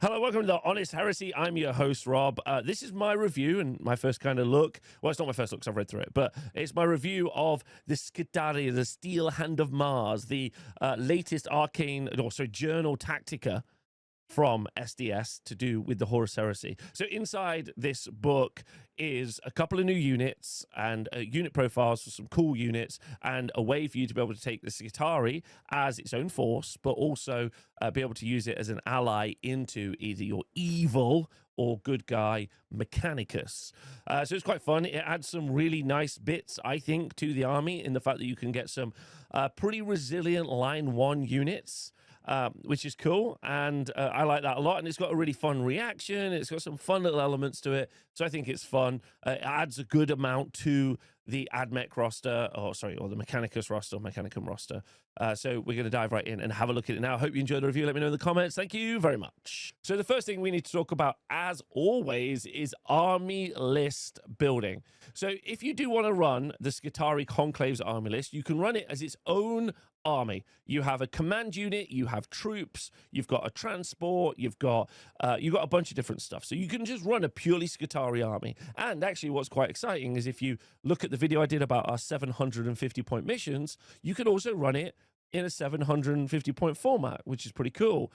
Hello, welcome to the Honest Heresy. I'm your host, Rob. This is my review and my first kind of look. Well, it's not my first look because I've read through it, but it's my review of the Skitarii, the Steel Hand of Mars, the latest journal Tactica from SDS to do with the Horus Heresy. So inside this book is a couple of new units and unit profiles for some cool units and a way for you to be able to take the Skitarii as its own force, but also be able to use it as an ally into either your evil or good guy Mechanicus. So it's quite fun. It adds some really nice bits, I think, to the army in the fact that you can get some pretty resilient line 1 units, which is cool, and I like that a lot. And it's got a really fun reaction. It's got some fun little elements to it, so I think it's fun. It adds a good amount to the AdMech roster, or the Mechanicus roster, Mechanicum roster. So we're going to dive right in and have a look at it now. Hope you enjoyed the review. Let me know in the comments. Thank you very much. So the first thing we need to talk about, as always, is army list building. So if you do want to run the Skitarii Conclaves army list, you can run it as its own army. You have a command unit, you have troops, you've got a transport, you've got a bunch of different stuff. So you can just run a purely Skitarii army. And actually what's quite exciting is if you look at the video I did about our 750 point missions, you can also run it in a 750 point format, which is pretty cool.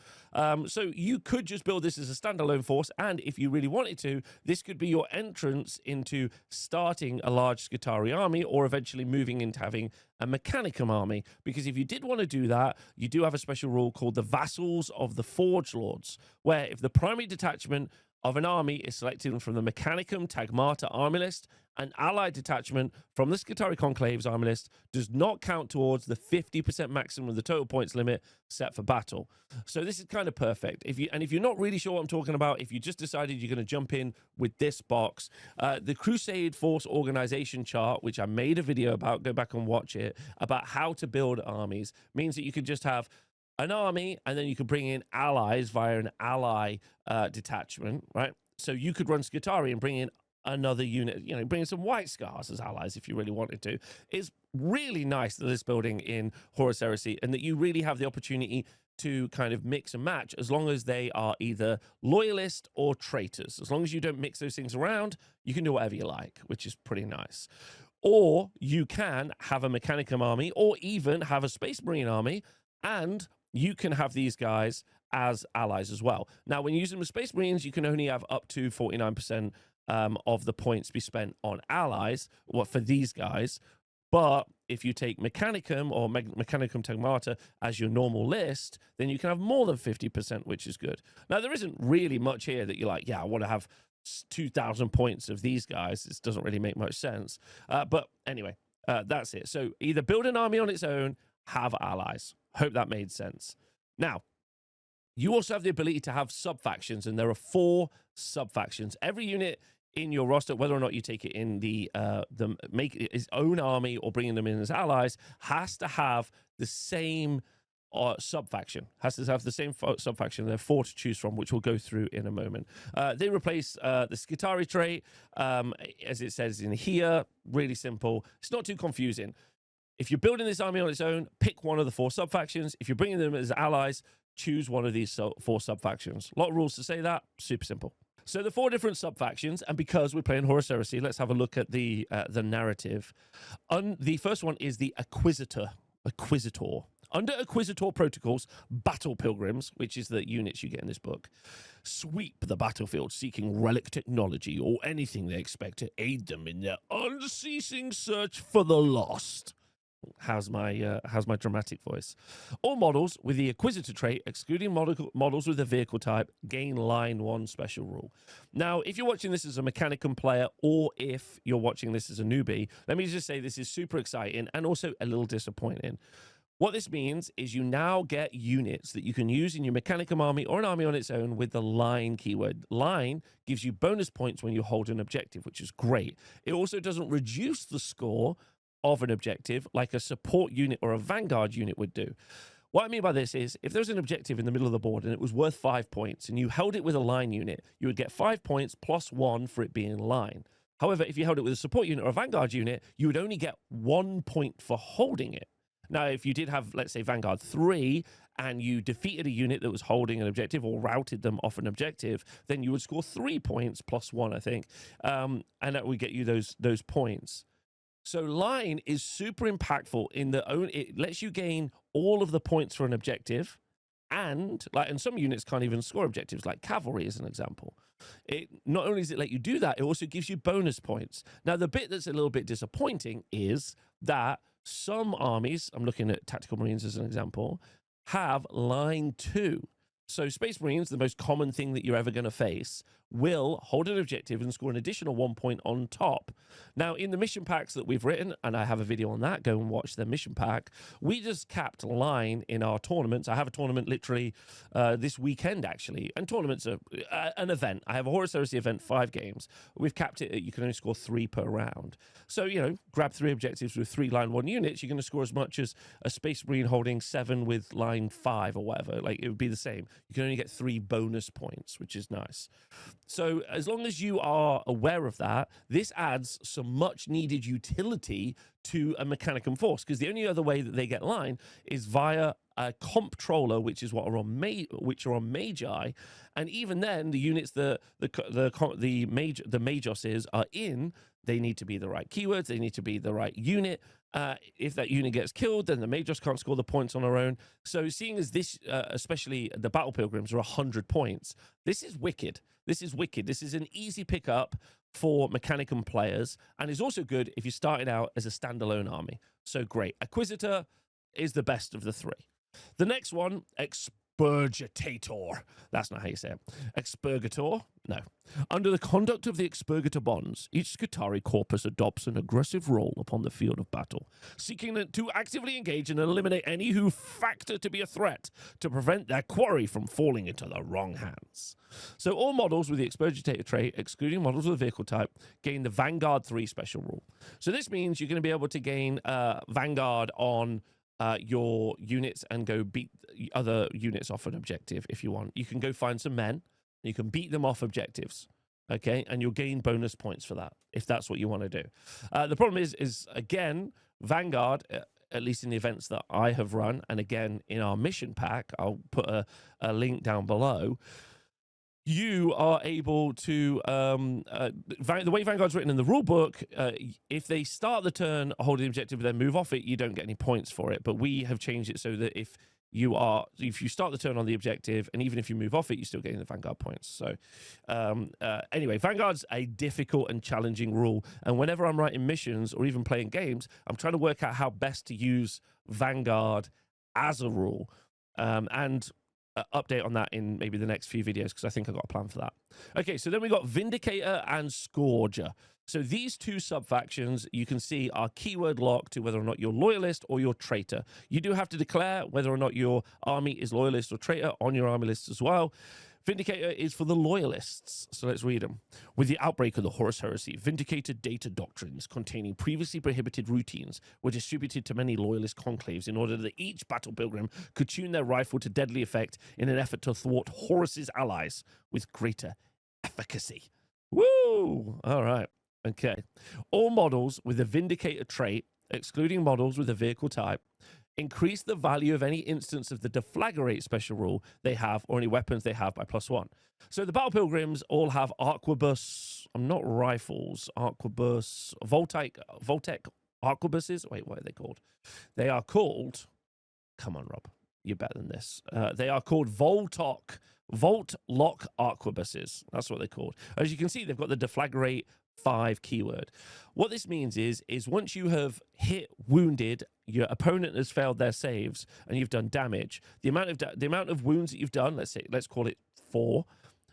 So you could just build this as a standalone force, and if you really wanted to, this could be your entrance into starting a large Skitarii army, or eventually moving into having a Mechanicum army. Because if you did want to do that, you do have a special rule called the Vassals of the Forge Lords, where if the primary detachment of an army is selected from the Mechanicum Tagmata army list, an allied detachment from the Skitarii Conclaves army list does not count towards the 50% maximum of the total points limit set for battle. So this is kind of perfect. If you're not really sure what I'm talking about, if you just decided you're going to jump in with this box, the Crusade Force organization chart, which I made a video about, go back and watch it, about how to build armies, means that you could just have an army, and then you could bring in allies via an ally detachment, right? So you could run Skitarii and bring in another unit, bring in some White Scars as allies if you really wanted to. It's really nice, the list building in Horus Heresy, and that you really have the opportunity to kind of mix and match as long as they are either Loyalist or Traitors. As long as you don't mix those things around, you can do whatever you like, which is pretty nice. Or you can have a Mechanicum army, or even have a Space Marine army, and you can have these guys as allies as well. Now, when using the Space Marines, you can only have up to 49% of the points be spent on allies, for these guys. But if you take Mechanicum or Mechanicum Tagmata as your normal list, then you can have more than 50%, which is good. Now, there isn't really much here that you're like, yeah, I want to have 2,000 points of these guys. This doesn't really make much sense. But anyway, that's it. So either build an army on its own, have allies. Hope that made sense. Now, you also have the ability to have subfactions, and there are 4 subfactions. Every unit in your roster, whether or not you take it in the make it its own army or bringing them in as allies, has to have the same subfaction. Has to have the same subfaction. There are 4 to choose from, which we'll go through in a moment. They replace the Skitarii trait, as it says in here. Really simple. It's not too confusing. If you're building this army on its own, pick one of the 4 subfactions. If you're bringing them as allies, choose one of these 4 subfactions. A lot of rules to say that. Super simple. So the 4 different subfactions, and because we're playing Horus Heresy, let's have a look at the narrative. The first one is the Inquisitor. Under Inquisitor protocols, battle pilgrims, which is the units you get in this book, sweep the battlefield seeking relic technology or anything they expect to aid them in their unceasing search for the lost. How's my dramatic voice? All models with the Inquisitor trait, excluding models with the vehicle type, gain line 1 special rule. Now, if you're watching this as a Mechanicum player, or if you're watching this as a newbie, let me just say this is super exciting and also a little disappointing. What this means is you now get units that you can use in your Mechanicum army or an army on its own with the line keyword. Line gives you bonus points when you hold an objective, which is great. It also doesn't reduce the score of an objective like a support unit or a Vanguard unit would do. What I mean by this is, if there was an objective in the middle of the board and it was worth 5 points and you held it with a line unit, you would get 5 points plus 1 for it being line. However, if you held it with a support unit or a Vanguard unit, you would only get 1 point for holding it. Now, if you did have, let's say, Vanguard 3, and you defeated a unit that was holding an objective or routed them off an objective, then you would score 3 points plus 1, I think, and that would get you those points. So line is super impactful in that it lets you gain all of the points for an objective, and some units can't even score objectives, like cavalry as an example. It not only does it let you do that, it also gives you bonus points. Now, the bit that's a little bit disappointing is that some armies, I'm looking at Tactical Marines as an example, have line 2. So Space Marines, the most common thing that you're ever going to face, will hold an objective and score an additional 1 point on top. Now, in the mission packs that we've written, and I have a video on that, go and watch the mission pack, we just capped line in our tournaments. I have a tournament literally this weekend, actually, and tournaments are an event. I have a Horus Heresy event, 5 games. We've capped it at you can only score 3 per round. So, grab 3 objectives with 3 line 1 units, you're going to score as much as a Space Marine holding 7 with line 5 or whatever. Like, it would be the same. You can only get 3 bonus points, which is nice. So as long as you are aware of that, this adds some much needed utility to a Mechanicum force, because the only other way that they get line is via a comptroller, which is what are on Magi, and even then, the units the Magos are in, they need to be the right keywords, they need to be the right unit. If that unit gets killed, then the Magos can't score the points on their own. So seeing as this, especially the Battle Pilgrims, are 100 points, this is wicked. This is wicked. This is an easy pickup for Mechanicum players, and is also good if you're starting out as a standalone army. So great. Inquisitor is the best of the 3. The next one, Expurgator. That's not how you say it. Expurgator? No. Under the conduct of the Expurgator bonds, each Skitarii corpus adopts an aggressive role upon the field of battle, seeking to actively engage and eliminate any who factor to be a threat to prevent their quarry from falling into the wrong hands. So all models with the Expurgator trait, excluding models with the vehicle type, gain the Vanguard 3 special rule. So this means you're going to be able to gain Vanguard on your units and go beat other units off an objective if you want. You can go find some men, you can beat them off objectives, okay? And you'll gain bonus points for that, if that's what you want to do. The problem is again, Vanguard, at least in the events that I have run, and again, in our mission pack, I'll put a link down below, you are able to, the way Vanguard's written in the rule book, if they start the turn holding the objective and then move off it, you don't get any points for it. But we have changed it so that if you start the turn on the objective, and even if you move off it, you're still getting the Vanguard points. So anyway, Vanguard's a difficult and challenging rule. And whenever I'm writing missions or even playing games, I'm trying to work out how best to use Vanguard as a rule. And update on that in maybe the next few videos, because I think I've got a plan for that. Okay, so then we got Vindicator and Scorger. So these 2 subfactions, you can see, are keyword locked to whether or not you're Loyalist or you're Traitor. You do have to declare whether or not your army is Loyalist or Traitor on your army list as well. Vindicator is for the Loyalists, so let's read them. With the outbreak of the Horus Heresy, Vindicator data doctrines containing previously prohibited routines were distributed to many Loyalist conclaves in order that each battle pilgrim could tune their rifle to deadly effect in an effort to thwart Horus's allies with greater efficacy. Woo! All right. Okay. All models with the Vindicator trait, excluding models with a vehicle type, increase the value of any instance of the deflagrate special rule they have, or any weapons they have, by +1. So the Battle Pilgrims all have arquebus, not rifles, arquebus, Voltec arquebuses. Wait, what are they called? They are called, come on, Rob, you're better than this. They are called Voltlock arquebuses. That's what they're called. As you can see, they've got the deflagrate 5 keyword. What this means is once you have hit, wounded, your opponent has failed their saves, and you've done damage, the amount of wounds that you've done, let's call it 4,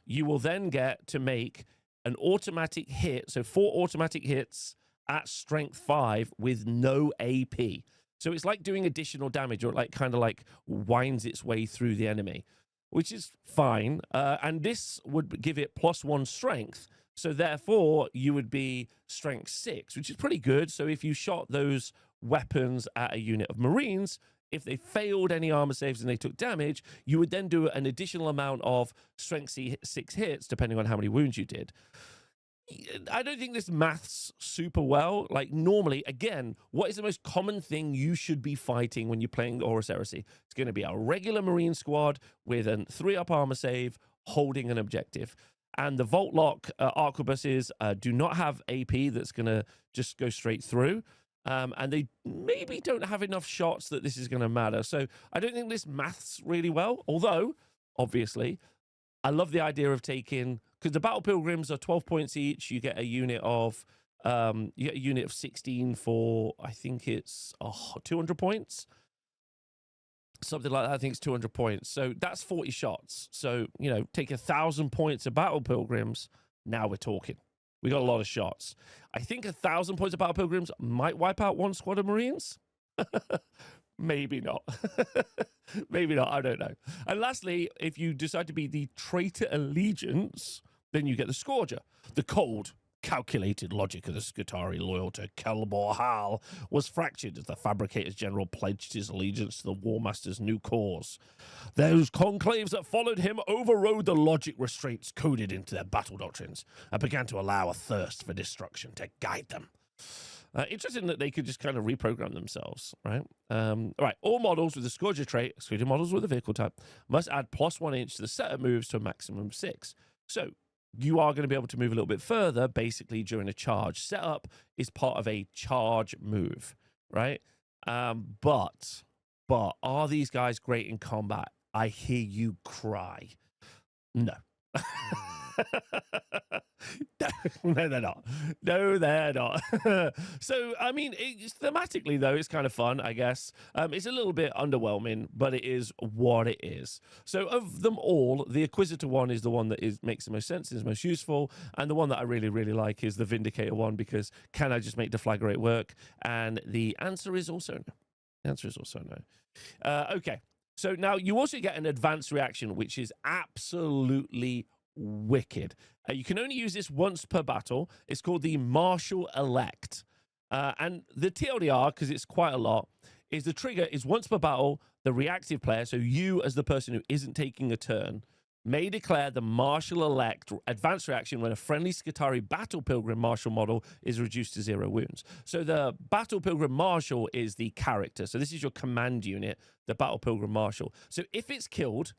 you will then get to make an automatic hit. So 4 automatic hits at strength 5 with no AP. So it's like doing additional damage, or like kind of like winds its way through the enemy, which is fine. And this would give it +1 strength. So therefore, you would be strength 6, which is pretty good. So if you shot those weapons at a unit of Marines, if they failed any armor saves and they took damage, you would then do an additional amount of strength 6 hits, depending on how many wounds you did. I don't think this maths super well. Like normally, again, what is the most common thing you should be fighting when you're playing the Horus Heresy? It's going to be a regular Marine squad with a 3-up armor save, holding an objective. And the Volt Lock arquebuses do not have AP that's going to just go straight through. And they maybe don't have enough shots that this is going to matter. So I don't think this maths really well. Although, obviously, I love the idea of taking, because the Battle Pilgrims are 12 points each. You get a unit of 16 for, I think it's 200 points. Something like that. I think it's 200 points. So that's 40 shots. So, you know, take 1,000 points of Battle Pilgrims. Now we're talking. We got a lot of shots. I think 1,000 points of Battle Pilgrims might wipe out one squad of Marines. Maybe not. Maybe not. I don't know. And lastly, if you decide to be the Traitor Allegiance, then you get the Scorger. The cold, calculated logic of the Skitarii loyal to Kelbor Hal was fractured as the Fabricator's general pledged his allegiance to the War Master's new cause. Those conclaves that followed him overrode the logic restraints coded into their battle doctrines and began to allow a thirst for destruction to guide them. Interesting that they could just kind of reprogram themselves, right? All right, all models with the Scorger trait, excluding models with a vehicle type, must add +1 inch to the set of moves to a maximum of 6. So you are going to be able to move a little bit further, basically, during a charge. Setup is part of a charge move, right? But are these guys great in combat? I hear you cry. No. No, they're not. No, they're not. So, I mean, thematically, though, it's kind of fun, I guess. It's a little bit underwhelming, but it is what it is. So, of them all, the Inquisitor one is the one that makes the most sense, is most useful. And the one that I really, really like is the Vindicator one, because can I just make Deflagrate work? And the answer is also no. The answer is also no. Okay. So, now you also get an advanced reaction, which is absolutely wicked. You can only use this once per battle. It's called the Marshal Elect. And the TLDR, because it's quite a lot, is the trigger is once per battle, the reactive player, so you as the person who isn't taking a turn, may declare the Marshal Elect advanced reaction when a friendly Skitarii Battle Pilgrim Marshal model is reduced to 0 wounds. So the Battle Pilgrim Marshal is the character. So this is your command unit, the Battle Pilgrim Marshal. So if it's killed,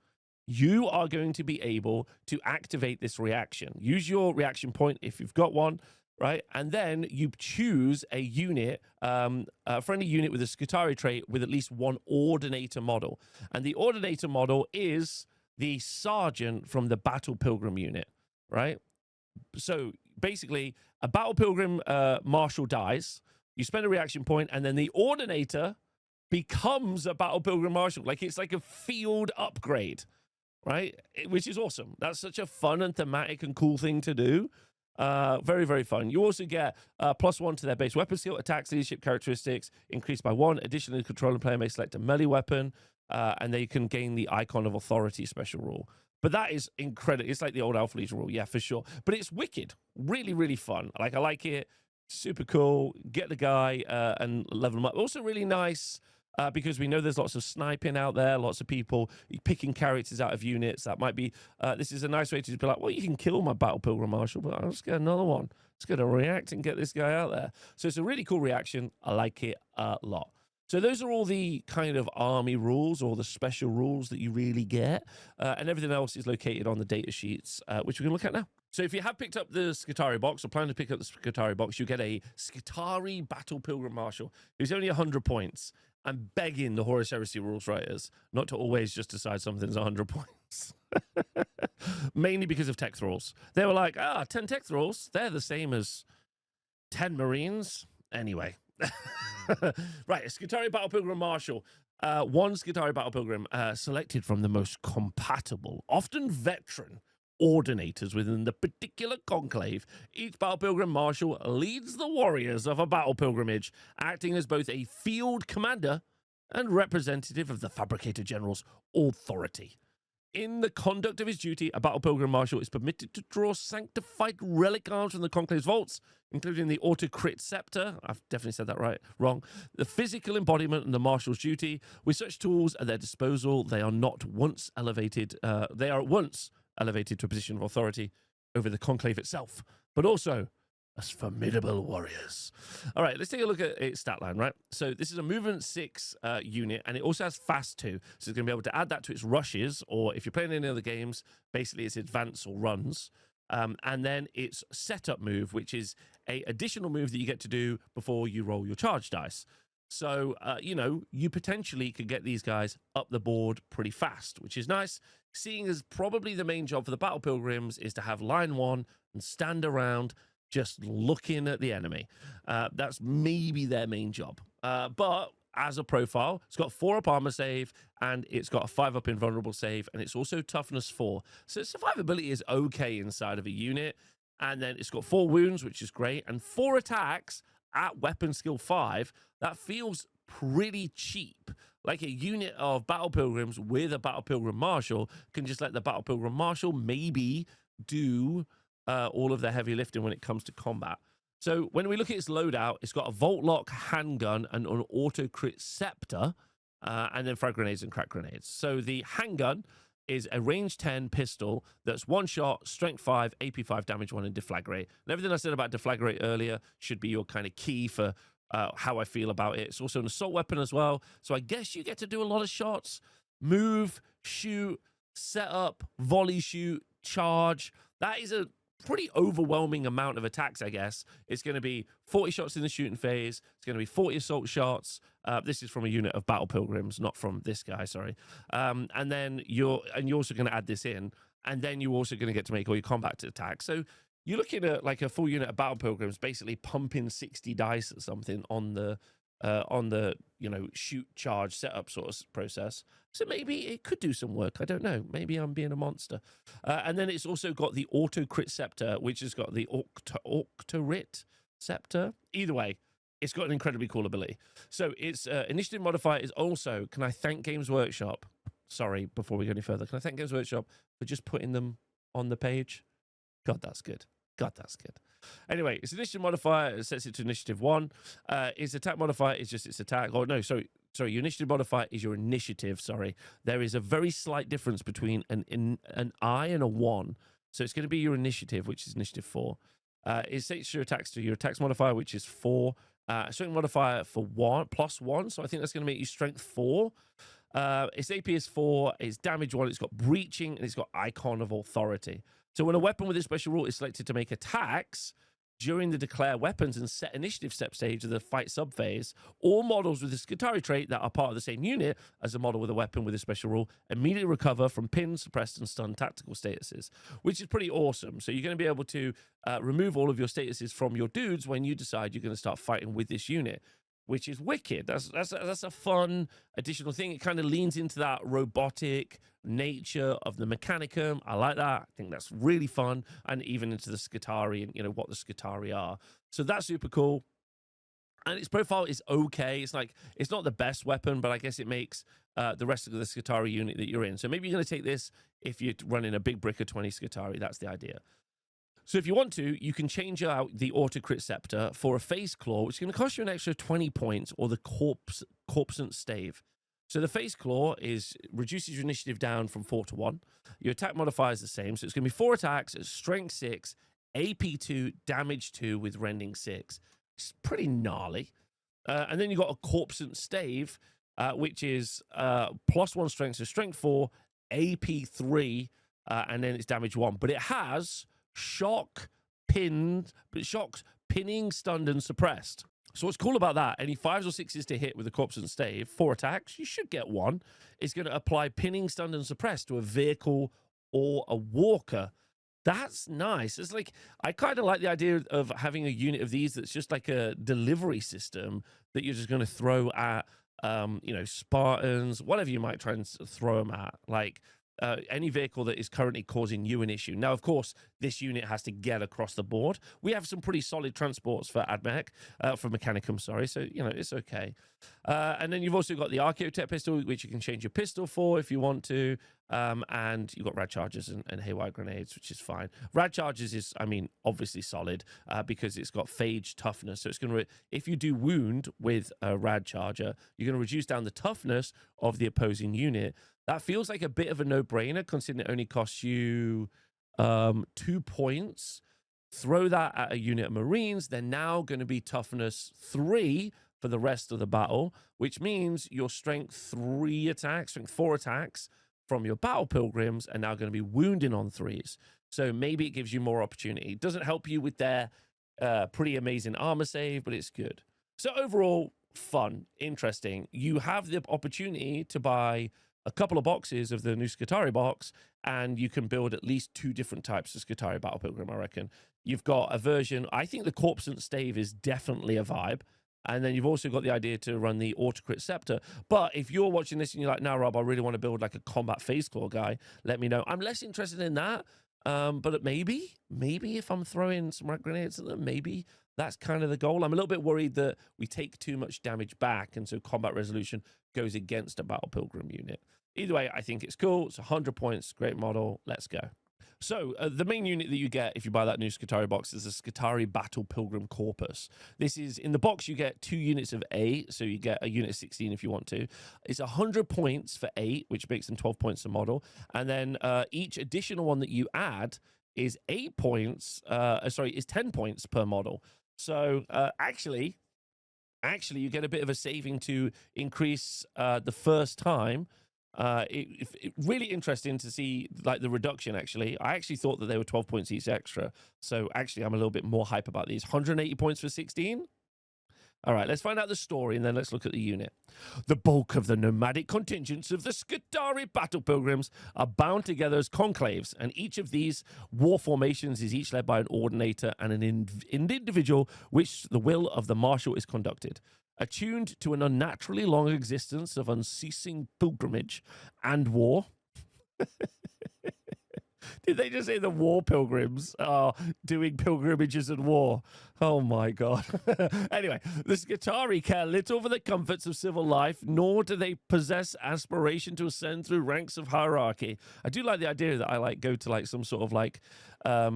you are going to be able to activate this reaction. Use your reaction point if you've got one, right? And then you choose a unit, a friendly unit with a Skitarii trait with at least one Ordinator model. And the Ordinator model is the Sergeant from the Battle Pilgrim unit, right? So basically, a Battle Pilgrim Marshal dies, you spend a reaction point, and then the Ordinator becomes a Battle Pilgrim Marshal. Like, it's like a field upgrade, right? Which is awesome. That's such a fun and thematic and cool thing to do. Very, very fun. You also get +1 to their base weapon skill, attacks, leadership characteristics, increased by 1. Additionally, the controller player may select a melee weapon, and they can gain the Icon of Authority special rule. But that is incredible. It's like the old Alpha Legion rule, yeah, for sure. But it's wicked. Really, really fun. Like, I like it. Super cool. Get the guy and level him up. Also really nice because we know there's lots of sniping out there, lots of people picking characters out of units. That might be, this is a nice way to be like, well, you can kill my Battle Pilgrim Marshal, but I'll just get another one. It's going to react and get this guy out there. So it's a really cool reaction. I like it a lot. So those are all the kind of army rules or the special rules that you really get. And everything else is located on the data sheets, which we're going to look at now. So if you have picked up the Skitarii box or plan to pick up the Skitarii box, you get a Skitarii Battle Pilgrim Marshal who's only 100 points. I'm begging the Horus Heresy rules writers not to always just decide something's 100 points. Mainly because of tech thralls. They were like, 10 tech thralls, they're the same as 10 Marines. Anyway. Right, a Skitarii Battle Pilgrim Marshal. One Skitarii Battle Pilgrim selected from the most compatible, often veteran, ordinators within the particular conclave. Each Battle Pilgrim Marshal leads the warriors of a battle pilgrimage, acting as both a field commander and representative of the Fabricator General's authority. In the conduct of his duty, a Battle Pilgrim Marshal is permitted to draw sanctified relic arms from the Conclave's vaults, including the Autocrit Scepter. I've definitely said that wrong. The physical embodiment and the Marshal's duty. With such tools at their disposal, they are not once elevated. They are at once elevated to a position of authority over the Conclave itself, but also as formidable warriors. All right, let's take a look at its stat line, right? So this is a movement 6 unit, and it also has fast 2. So it's going to be able to add that to its rushes, or if you're playing any other games, basically it's advance or runs. And then its setup move, which is a additional move that you get to do before you roll your charge dice. So, you know, you potentially could get these guys up the board pretty fast, which is nice, seeing as probably the main job for the Battle Pilgrims is to have line 1 and stand around just looking at the enemy. That's maybe their main job. But as a profile, it's got 4 up armor save, and it's got a 5 up invulnerable save, and it's also toughness 4. So survivability is okay inside of a unit. And then it's got 4 wounds, which is great, and 4 attacks at weapon skill 5. That feels pretty cheap. Like a unit of Battle Pilgrims with a Battle Pilgrim Marshal can just let the Battle Pilgrim Marshal maybe do all of the heavy lifting when it comes to combat. So when we look at its loadout, it's got a Volt Lock handgun and an auto crit scepter, and then frag grenades and crack grenades. So the handgun is a range 10 pistol that's 1 shot, strength 5, AP 5, damage 1, and deflagrate. And everything I said about deflagrate earlier should be your kind of key for how I feel about it. It's also an assault weapon as well. So I guess you get to do a lot of shots, move, shoot, set up, volley shoot, charge. That is a pretty overwhelming amount of attacks, I guess. It's going to be 40 shots in the shooting phase. It's going to be 40 assault shots. This is from a unit of Battle Pilgrims, not from this guy, sorry. And then you're also going to add this in, and then you're also going to get to make all your combat attacks. So you're looking at like a full unit of Battle Pilgrims basically pumping 60 dice at something on the you know, shoot, charge, setup sort of process. So maybe it could do some work. I don't know. Maybe I'm being a monster. And then it's also got the auto crit scepter, which has got the octorit scepter. Either way, it's got an incredibly cool ability. So its initiative modifier is also, can I thank Games Workshop? Sorry, before we go any further, can I thank Games Workshop for just putting them on the page? God, that's good. God, that's good. Anyway, its initiative modifier sets it to initiative 1. Its attack modifier is just its attack. Oh, no, sorry. Your initiative modifier is your initiative, sorry. There is a very slight difference between an I and a 1. So it's going to be your initiative, which is initiative 4. It sets your attacks to your attacks modifier, which is 4. Strength modifier for 1, +1. So I think that's going to make you strength 4. Its AP is 4. Its damage 1. It's got breaching, and it's got icon of authority. So when a weapon with a special rule is selected to make attacks during the declare weapons and set initiative step stage of the fight subphase, all models with the Skitarii trait that are part of the same unit as a model with a weapon with a special rule immediately recover from pinned, suppressed, and stunned tactical statuses, which is pretty awesome. So you're going to be able to remove all of your statuses from your dudes when you decide you're going to start fighting with this unit, which is wicked. That's a fun additional thing. It kind of leans into that robotic nature of the Mechanicum. I like that. I think that's really fun, and even into the Skitarii and, you know, what the Skitarii are. So that's super cool. And its profile is okay. It's like, it's not the best weapon, but I guess it makes the rest of the Skitarii unit that you're in. So maybe you're going to take this if you're running a big brick of 20 Skitarii. That's the idea. So if you want to, you can change out the auto crit scepter for a face claw, which is going to cost you an extra 20 points, or the corpsant stave. So the face claw reduces your initiative down from 4 to 1. Your attack modifier is the same, so it's going to be 4 attacks at strength 6, AP 2, damage 2 with rending 6. It's pretty gnarly. And then you've got a corpsant stave, which is +1 strength, so strength 4, AP 3, and then it's damage 1. But it has shock, pinning, stunned, and suppressed. So what's cool about that, any 5s or 6s to hit with a corpsant stave, 4 attacks, you should get 1. It's going to apply pinning, stunned, and suppressed to a vehicle or a walker. That's nice. It's like, I kind of like the idea of having a unit of these that's just like a delivery system that you're just going to throw at, you know, Spartans, whatever you might try and throw them at. Like, any vehicle that is currently causing you an issue. Now, of course, this unit has to get across the board. We have some pretty solid transports for AdMech, for Mechanicum, sorry, so, you know, it's okay. And then you've also got the Archaeotech pistol, which you can change your pistol for if you want to, and you've got rad charges and haywire grenades, which is fine. Rad charges is, I mean, obviously solid, because it's got phage toughness, so it's going to, if you do wound with a rad charger, you're going to reduce down the toughness of the opposing unit. That feels like a bit of a no-brainer, considering it only costs you 2 points. Throw that at a unit of Marines. They're now going to be toughness 3 for the rest of the battle, which means your strength 3 attacks, strength 4 attacks from your battle pilgrims are now going to be wounding on 3s. So maybe it gives you more opportunity. It doesn't help you with their pretty amazing armor save, but it's good. So overall, fun, interesting. You have the opportunity to buy a couple of boxes of the new Skitarii box, and you can build at least 2 different types of Skitarii Battle Pilgrim, I reckon. You've got a version, I think the Corpusant Stave is definitely a vibe. And then you've also got the idea to run the Autocrit Scepter. But if you're watching this and you're like, no, Rob, I really want to build like a combat phase claw guy, let me know. I'm less interested in that. But maybe if I'm throwing some rat grenades at them, maybe that's kind of the goal. I'm a little bit worried that we take too much damage back, and so combat resolution goes against a Battle Pilgrim unit. Either way, I think it's cool. It's 100 points, great model. Let's go. So the main unit that you get if you buy that new Skitarii box is the Skitarii Battle Pilgrim Corpus. This is, in the box, you get 2 units of 8, so you get a unit of 16 if you want to. It's 100 points for 8, which makes them 12 points a model. And then each additional one that you add is 8 points, is 10 points per model. So actually, you get a bit of a saving to increase the first time. It really interesting to see like the reduction. Actually, I actually thought that they were 12 points each extra, so actually I'm a little bit more hype about these. 180 points for 16. All right, let's find out the story, and then let's look at the unit. The bulk of the nomadic contingents of the Skitarii Battle Pilgrims are bound together as conclaves, and each of these war formations is each led by an ordinator and an individual which the will of the marshal is conducted. Attuned to an unnaturally long existence of unceasing pilgrimage and war. Did they just say the war pilgrims are doing pilgrimages and war? Oh my God. Anyway, the Skitarii care little for the comforts of civil life, nor do they possess aspiration to ascend through ranks of hierarchy. I do like the idea that I like go to like some sort of like, a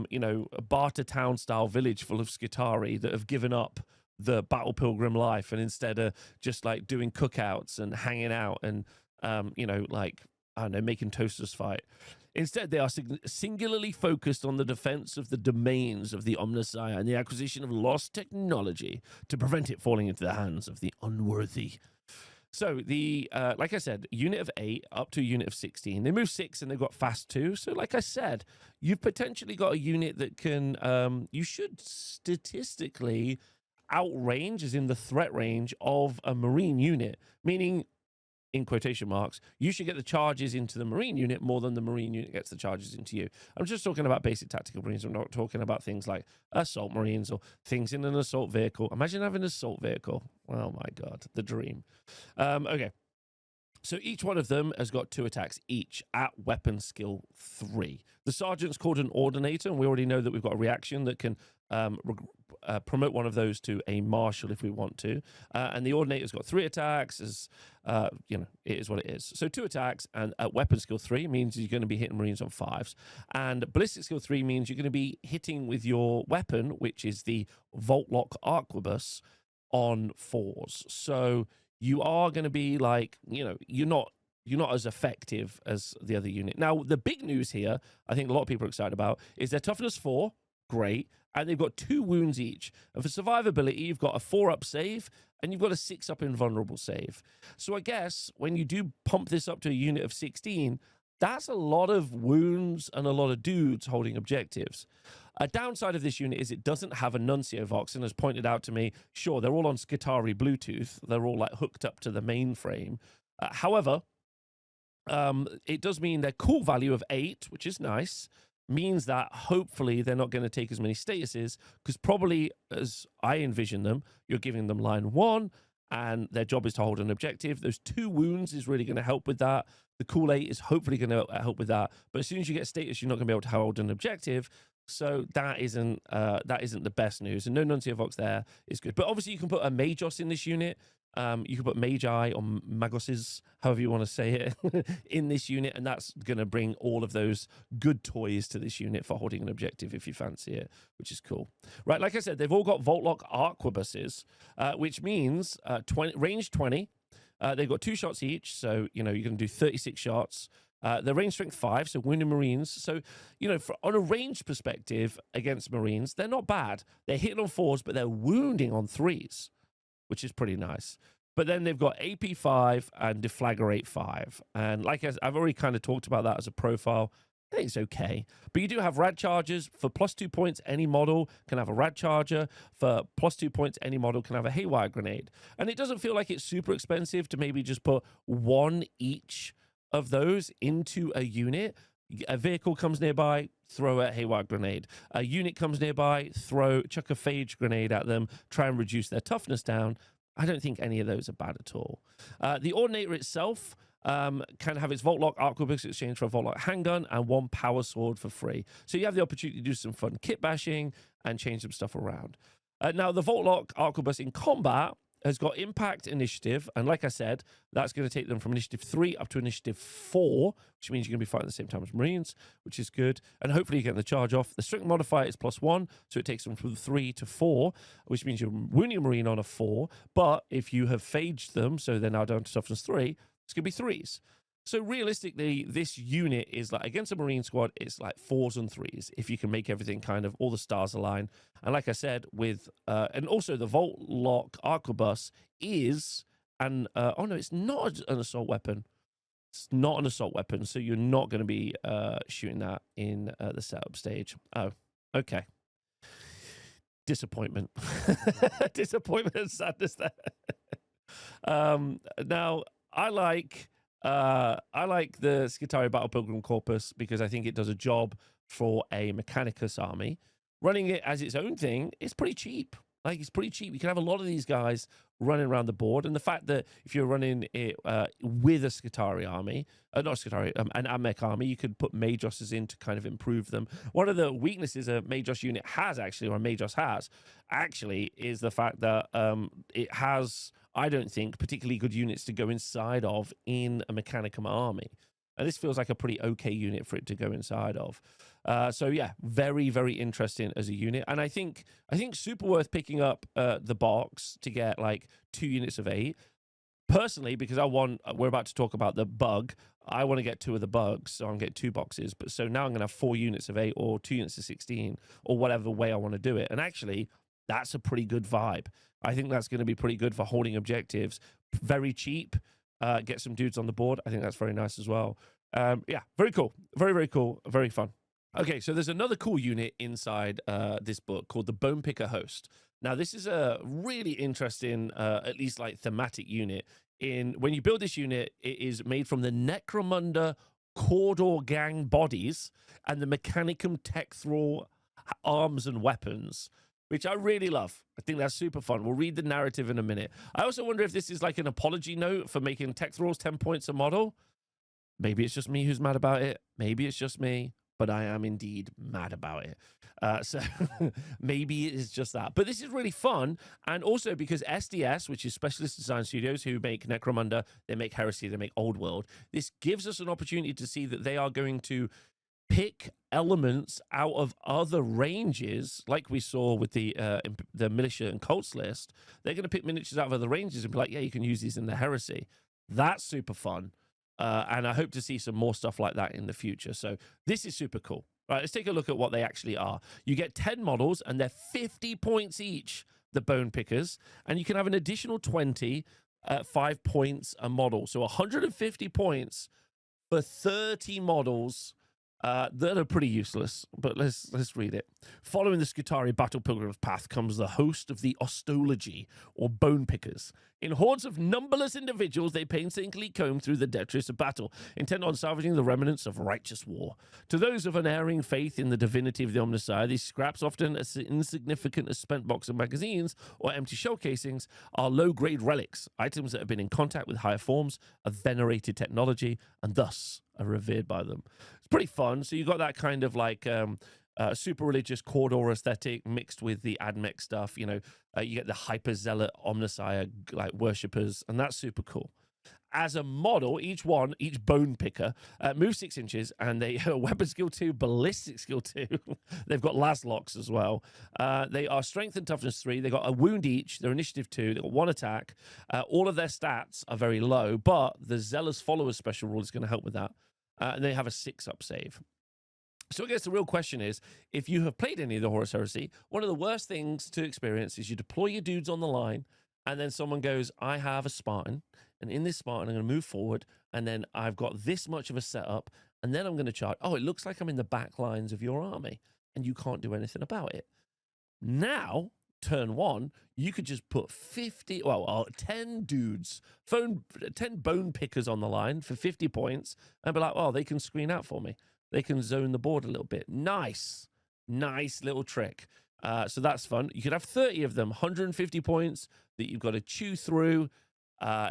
barter town style village full of Skitarii that have given up the battle pilgrim life and instead of just like doing cookouts and hanging out and like, I don't know, making toasters fight. Instead, they are singularly focused on the defense of the domains of the Omnissiah and the acquisition of lost technology to prevent it falling into the hands of the unworthy. So the like I said, unit of 8 up to a unit of 16. They move 6 and they've got fast 2. So like I said, you've potentially got a unit that can you should statistically outrange, as in the threat range of a Marine unit, meaning, in quotation marks, you should get the charges into the Marine unit more than the Marine unit gets the charges into you. I'm just talking about basic tactical Marines. I'm not talking about things like assault Marines or things in an assault vehicle. Imagine having an assault vehicle. Oh my God, the dream. Okay. So each one of them has got 2 attacks each at weapon skill 3. The sergeant's called an ordinator, and we already know that we've got a reaction that can promote one of those to a marshal if we want to. And the ordinator's got 3 attacks, as it is what it is. So 2 attacks, and at weapon skill 3 means you're going to be hitting Marines on 5s. And ballistic skill 3 means you're going to be hitting with your weapon, which is the Voltrax Arquebus, on 4s. So you are going to be like, you're not as effective as the other unit. Now, the big news here, I think a lot of people are excited about, is their toughness 4, great, and they've got 2 wounds each. And for survivability, you've got a 4-up save, and you've got a 6-up invulnerable save. So I guess when you do pump this up to a unit of 16, that's a lot of wounds and a lot of dudes holding objectives. A downside of this unit is it doesn't have a Nuncio Vox, and as pointed out to me, sure, they're all on Skitarii Bluetooth. They're all like hooked up to the mainframe. However, it does mean their cool value of 8, which is nice, means that hopefully they're not going to take as many statuses, because probably, as I envision them, you're giving them line 1, and their job is to hold an objective. Those 2 wounds is really going to help with that. The cool 8 is hopefully going to help with that. But as soon as you get status, you're not going to be able to hold an objective. So that isn't the best news. And no Nuncio Vox there is good. But obviously you can put a Magos in this unit. You can put Magi or Magoses, however you want to say it, in this unit, and that's going to bring all of those good toys to this unit for holding an objective if you fancy it, which is cool. Right, like I said, they've all got Voltrax Arquebuses, which means range 20. They've got 2 shots each, so you can do 36 shots. They're range strength 5, so wounding Marines. So, you know, on a range perspective against Marines, they're not bad. They're hitting on 4s, but they're wounding on 3s, which is pretty nice. But then they've got AP 5 and Deflagrate 5. And like I've already kind of talked about that as a profile. I think it's okay. But you do have rad chargers. For +2 points, any model can have a rad charger. For +2 points, any model can have a haywire grenade. And it doesn't feel like it's super expensive to maybe just put one each of those into a unit. A vehicle comes nearby, throw a haywire grenade. A unit comes nearby, chuck a phage grenade at them, try and reduce their toughness down. I don't think any of those are bad at all. The Ordinator itself can have its Voltlock Arquebus exchange for a Voltlock handgun and 1 power sword for free. So you have the opportunity to do some fun kit bashing and change some stuff around. Now, the Voltlock Arquebus in combat has got impact initiative, and like I said, that's going to take them from initiative 3 up to initiative 4, which means you're going to be fighting at the same time as Marines, which is good, and hopefully you're getting the charge off. The strength modifier is +1, so it takes them from 3 to 4, which means you're wounding a Marine on a 4, but if you have phaged them, so they're now down to toughness 3, it's going to be 3s. So realistically, this unit is like, against a Marine squad, it's like 4s and 3s, if you can make everything kind of, all the stars align. And like I said, with, and also the Voltlock Arquebus is, oh no, it's not an assault weapon. It's not an assault weapon, so you're not going to be shooting that in the setup stage. Oh, okay. Disappointment. Disappointment and sadness there. Now, I like the Skitarii Battle Pilgrim Corpus because I think it does a job for a Mechanicus army. Running it as its own thing is pretty cheap. Like, it's pretty cheap. You can have a lot of these guys running around the board. And the fact that if you're running it with a Skitarii army, not Skitarii, an Amec army, you could put Magoses in to kind of improve them. One of the weaknesses a Magos unit has, actually, or a Magos has, actually, is the fact that it has, I don't think, particularly good units to go inside of in a Mechanicum army. And this feels like a pretty okay unit for it to go inside of. So yeah, very, very interesting as a unit. And I think super worth picking up the box to get like 2 units of 8. Personally, because we're about to talk about the bug. I want to get 2 of the bugs, so I'm getting 2 boxes. But so now I'm going to have 4 units of 8 or 2 units of 16 or whatever way I want to do it. And actually, that's a pretty good vibe. I think that's going to be pretty good for holding objectives. Very cheap. Get some dudes on the board. I think that's very nice as well. Yeah, very cool. Very, very cool. Very fun. Okay, so there's another cool unit inside this book called the Bone Picker Host. Now, this is a really interesting, at least like thematic unit. When you build this unit, it is made from the Necromunda Cawdor gang bodies and the Mechanicum Tech Thrall arms and weapons, which I really love. I think that's super fun. We'll read the narrative in a minute. I also wonder if this is like an apology note for making Tech Thralls 10 points a model. Maybe it's just me who's mad about it. Maybe it's just me, but I am indeed mad about it. So maybe it is just that. But this is really fun. And also because SDS, which is Specialist Design Studios, who make Necromunda, they make Heresy, they make Old World, this gives us an opportunity to see that they are going to pick elements out of other ranges, like we saw with the militia and cults list. They're going to pick miniatures out of other ranges and be like, yeah, you can use these in the Heresy. That's super fun. And I hope to see some more stuff like that in the future. So this is super cool. Right, let's take a look at what they actually are. You get 10 models, and they're 50 points each, the Bone Pickers. And you can have an additional 20 at 5 points a model. So 150 points for 30 models that are pretty useless. But let's read it. Following the Skitarii Battle Pilgrim's path comes the host of the Ostology, or Bone Pickers. In hordes of numberless individuals, they painstakingly comb through the detritus of battle, intent on salvaging the remnants of righteous war. To those of unerring faith in the divinity of the Omnissiah, these scraps, often as insignificant as spent box of magazines or empty shell casings, are low-grade relics, items that have been in contact with higher forms of venerated technology and thus are revered by them. It's pretty fun. So you got that kind of like super religious Cawdor aesthetic mixed with the Admech stuff. You know, you get the hyper zealot Omnissiah like worshippers, and that's super cool. As a model, each bone picker, moves 6 inches, and they weapon skill 2, ballistic skill 2. They've got las locks as well. They are strength and toughness 3. They got a wound each. They're initiative 2. They got 1 attack. All of their stats are very low, but the zealous followers special rule is going to help with that. and they have a 6-up save. So I guess the real question is, if you have played any of the Horus Heresy, one of the worst things to experience is you deploy your dudes on the line, and then someone goes, I have a Spartan, and in this Spartan, I'm going to move forward, and then I've got this much of a setup, and then I'm going to charge. Oh, it looks like I'm in the back lines of your army, and you can't do anything about it. Now, turn 1, you could just put 10 dudes, 10 bone pickers on the line for 50 points, and be like, oh, they can screen out for me. They can zone the board a little bit. Nice little trick. So that's fun. You could have 30 of them, 150 points that you've got to chew through.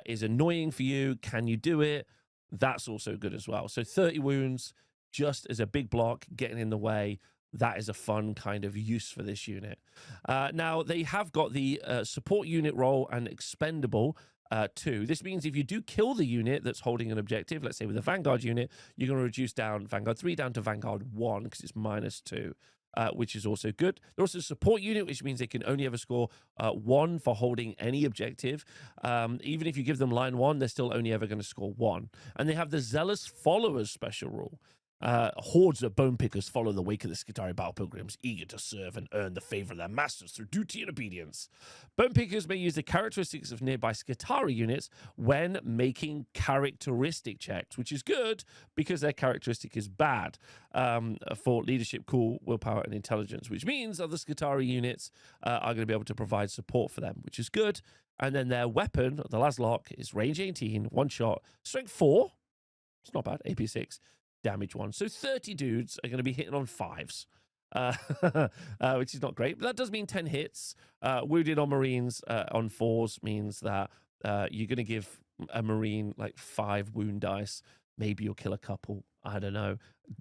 Is annoying for you. Can you do it? That's also good as well. So 30 wounds just as a big block getting in the way. That is a fun kind of use for this unit. Now, they have got the support unit role and expendable too. This means if you do kill the unit that's holding an objective, let's say with a Vanguard unit, you're going to reduce down Vanguard 3 down to Vanguard 1 because it's -2, which is also good. There's also a support unit, which means they can only ever score 1 for holding any objective. Even if you give them line 1, they're still only ever going to score 1. And they have the Zealous Followers special rule. Hordes of bone pickers follow the wake of the Skitarii battle pilgrims, eager to serve and earn the favor of their masters through duty and obedience. Bone pickers may use the characteristics of nearby Skitarii units when making characteristic checks, which is good because their characteristic is bad for leadership, cool, willpower, and intelligence, which means other Skitarii units are going to be able to provide support for them, which is good. And then their weapon, the Laslock, is range 18, 1 shot, strength 4. It's not bad, AP 6. Damage 1. So 30 dudes are going to be hitting on 5s, which is not great. But that does mean 10 hits. Wounded on Marines on 4s means that you're going to give a Marine like 5 wound dice. Maybe you'll kill a couple. I don't know.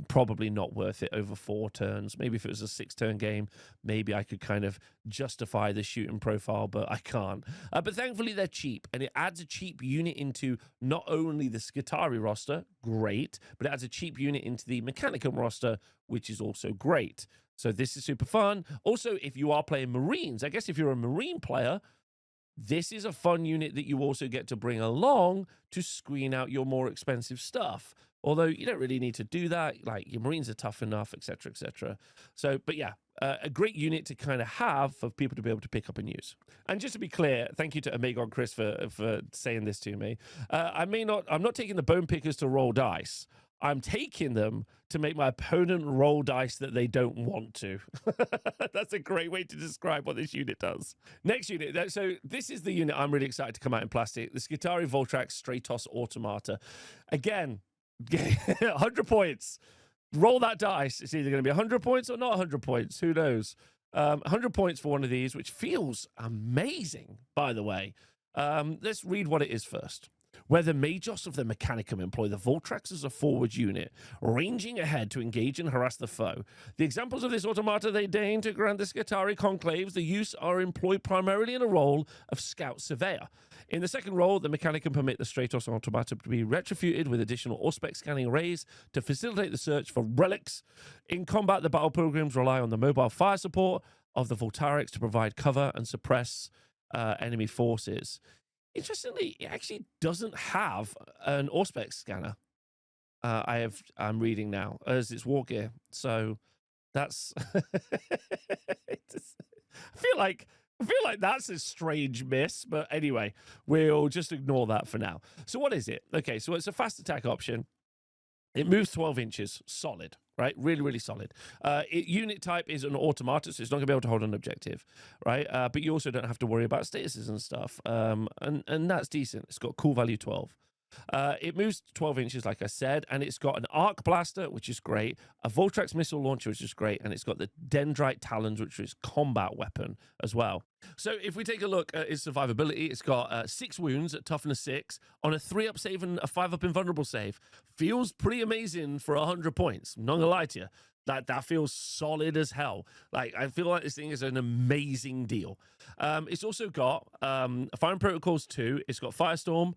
Probably not worth it over 4 turns. Maybe if it was a 6-turn game, maybe I could kind of justify the shooting profile, but I can't. But thankfully, they're cheap, and it adds a cheap unit into not only the Skitarii roster, great, but it adds a cheap unit into the Mechanicum roster, which is also great. So this is super fun. Also, if you are playing Marines, I guess if you're a Marine player, this is a fun unit that you also get to bring along to screen out your more expensive stuff. Although you don't really need to do that. Like, your Marines are tough enough, etc., etc. So, but yeah, a great unit to kind of have for people to be able to pick up and use. And just to be clear, thank you to Omegon Chris for saying this to me. I'm not taking the bone pickers to roll dice. I'm taking them to make my opponent roll dice that they don't want to. That's a great way to describe what this unit does. Next unit. So this is the unit I'm really excited to come out in plastic. The Skitarii Voltrax Traitor Automata. Again, 100 points. Roll that dice. It's either going to be 100 points or not 100 points. Who knows? 100 points for one of these, which feels amazing, by the way. Let's read what it is first. Where the Magos of the Mechanicum employ the Voltrax as a forward unit, ranging ahead to engage and harass the foe. The examples of this automata they deign to grant the Skitarii conclaves the use are employed primarily in a role of scout surveyor. In the second role, the Mechanicum permit the Traitor automata to be retributed with additional Auspex scanning arrays to facilitate the search for relics. In combat, the battle pilgrims rely on the mobile fire support of the Voltrax to provide cover and suppress enemy forces. Interestingly, it actually doesn't have an Auspex scanner. I'm reading now as it's war gear, so that's. I feel like that's a strange miss, but anyway, we'll just ignore that for now. So what is it? Okay, so it's a fast attack option. It moves 12 inches, solid, right? Really, really solid. Unit type is an automata, so it's not going to be able to hold an objective, right? But you also don't have to worry about statuses and stuff, and that's decent. It's got cool value 12. It moves 12 inches, like I said, and it's got an arc blaster, which is great, a Voltrax missile launcher, which is great, and it's got the Dendrite Talons, which is combat weapon as well. So if we take a look at its survivability, it's got 6 wounds at toughness 6 on a 3-up save and a 5-up invulnerable save. Feels pretty amazing for 100 points. I'm not gonna lie to you. That feels solid as hell. Like, I feel like this thing is an amazing deal. It's also got Firing Protocols 2. It's got Firestorm.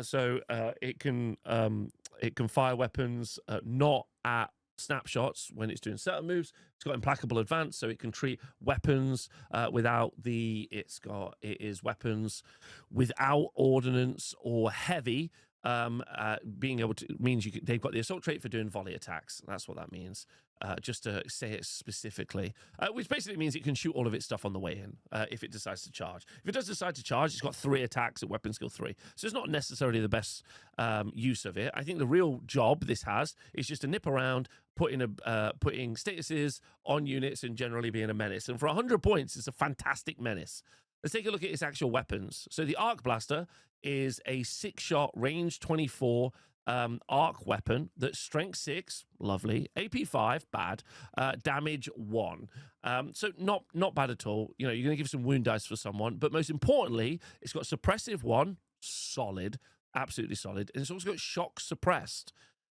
So it can fire weapons not at snapshots when it's doing setup moves. It's got Implacable Advance, so it can treat weapons without the. It is weapons without ordnance or heavy. being able to means they've got the assault trait for doing volley attacks. That's what that means. Just to say it specifically, which basically means it can shoot all of its stuff on the way in if it decides to charge. If it does decide to charge, it's got 3 attacks at weapon skill 3. So it's not necessarily the best use of it. I think the real job this has is just to nip around, putting statuses on units and generally being a menace. And for 100 points, it's a fantastic menace. Let's take a look at its actual weapons. So the Arc Blaster is a 6-shot, range 24 arc weapon that's strength 6, lovely, AP 5, bad, damage 1. So not bad at all. You know, you're going to give some wound dice for someone, but most importantly, it's got suppressive 1, solid, absolutely solid, and it's also got shock suppressed.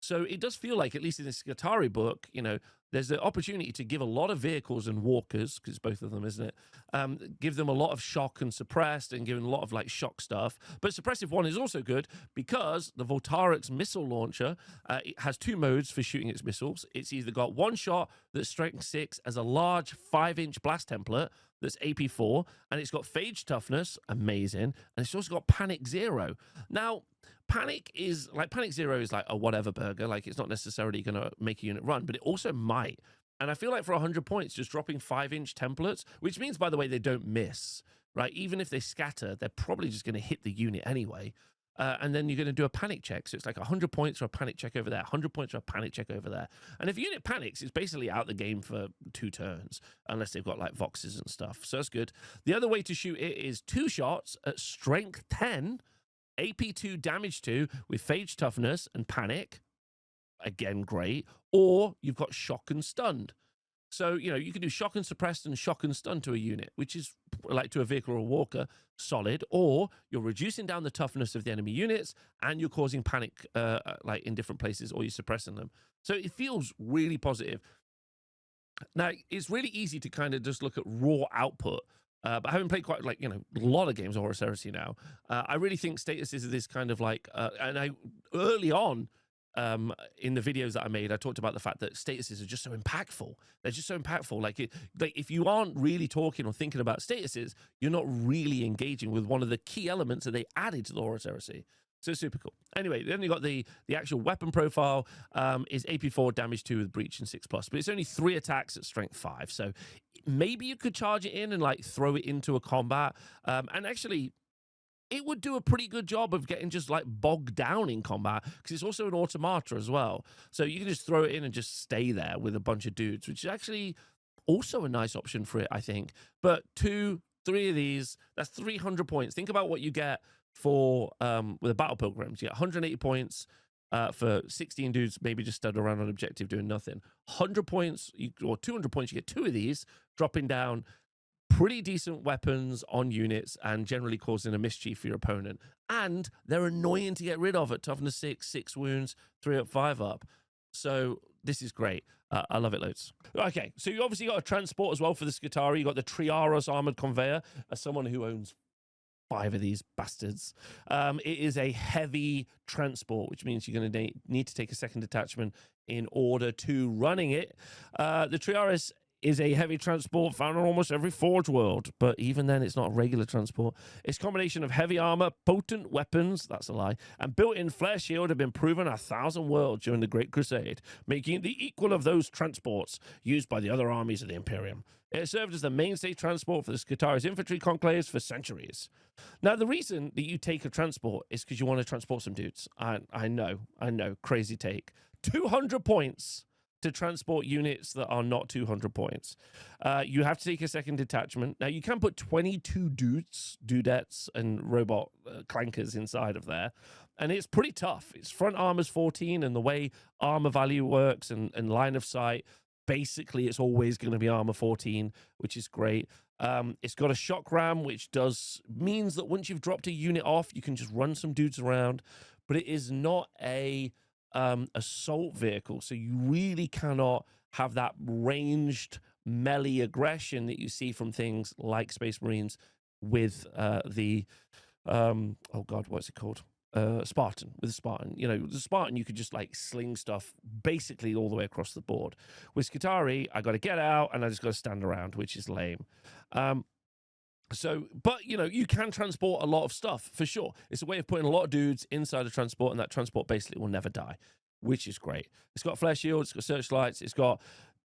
So it does feel like, at least in the Skitarii book, you know, there's the opportunity to give a lot of vehicles and walkers, because both of them, isn't it? Give them a lot of shock and suppressed, and giving a lot of like shock stuff. But suppressive 1 is also good because the Voltrax missile launcher it has 2 modes for shooting its missiles. It's either got 1 shot that's strength 6 as a large 5-inch blast template that's AP 4, and it's got phage toughness, amazing, and it's also got panic 0. Now, Panic 0 is like a whatever burger. Like, it's not necessarily going to make a unit run, but it also might. And I feel like for 100 points, just dropping 5-inch templates, which means, by the way, they don't miss, right? Even if they scatter, they're probably just going to hit the unit anyway. And then you're going to do a panic check. So it's like 100 points for a panic check over there, 100 points for a panic check over there. And if a unit panics, it's basically out the game for 2 turns, unless they've got like Voxes and stuff. So that's good. The other way to shoot it is 2 shots at strength 10, AP 2, damage 2 with phage toughness and panic. Again, great. Or you've got shock and stunned. So, you know, you can do shock and suppressed and shock and stun to a unit, which is like to a vehicle or a walker, solid. Or you're reducing down the toughness of the enemy units and you're causing panic like in different places, or you're suppressing them. So it feels really positive. Now, it's really easy to kind of just look at raw output. But having played quite, like, you know, a lot of games of Horus Heresy now, I really think status is this kind of like, and I early on in the videos that I made, I talked about the fact that statuses are just so impactful. They're just so impactful. Like if you aren't really talking or thinking about statuses, you're not really engaging with one of the key elements that they added to the Horus Heresy. So super cool. Anyway, then you got the actual weapon profile is AP 4, damage 2 with breach and 6+, but it's only 3 attacks at strength 5. So maybe you could charge it in and like throw it into a combat. And actually, it would do a pretty good job of getting just like bogged down in combat, because it's also an automata as well. So you can just throw it in and just stay there with a bunch of dudes, which is actually also a nice option for it, I think. But 2, 3 of these, that's 300 points. Think about what you get for with the battle pilgrims. You get 180 points for 16 dudes, maybe just stood around on objective doing nothing. 100 points or 200 points, you get 2 of these, dropping down pretty decent weapons on units and generally causing a mischief for your opponent. And they're annoying to get rid of at toughness 6, 6 wounds, 3 up, 5 up. So this is great. I love it loads. Okay, so you obviously got a transport as well for the Skitarii. You got the Triaros armored conveyor. As someone who owns 5 of these bastards, it is a heavy transport, which means you're going to need to take a second detachment in order to running it. The Triaros is a heavy transport found on almost every Forge world, but even then it's not a regular transport. Its combination of heavy armor, potent weapons, that's a lie, and built-in flare shield have been proven 1,000 worlds during the Great Crusade, making it the equal of those transports used by the other armies of the Imperium. It served as the mainstay transport for the Skitarii's infantry conclaves for centuries. Now, the reason that you take a transport is because you want to transport some dudes. I know, crazy take. 200 points to transport units that are not 200 points. You have to take a second detachment. Now, you can put 22 dudettes, and robot clankers inside of there, and it's pretty tough. Its front armor's 14, and the way armor value works and line of sight, basically it's always going to be armor 14, which is great. It's got a shock ram, which means that once you've dropped a unit off, you can just run some dudes around, but it is not a assault vehicle, so you really cannot have that ranged melee aggression that you see from things like Space Marines with the oh god, what's it called? Spartan. With the Spartan, you know, the Spartan, you could just like sling stuff basically all the way across the board. With Skitarii, I got to get out and I just got to stand around, which is lame. So, but you know, you can transport a lot of stuff for sure. It's a way of putting a lot of dudes inside a transport, and that transport basically will never die, which is great. It's got flare shields, it's got searchlights, it's got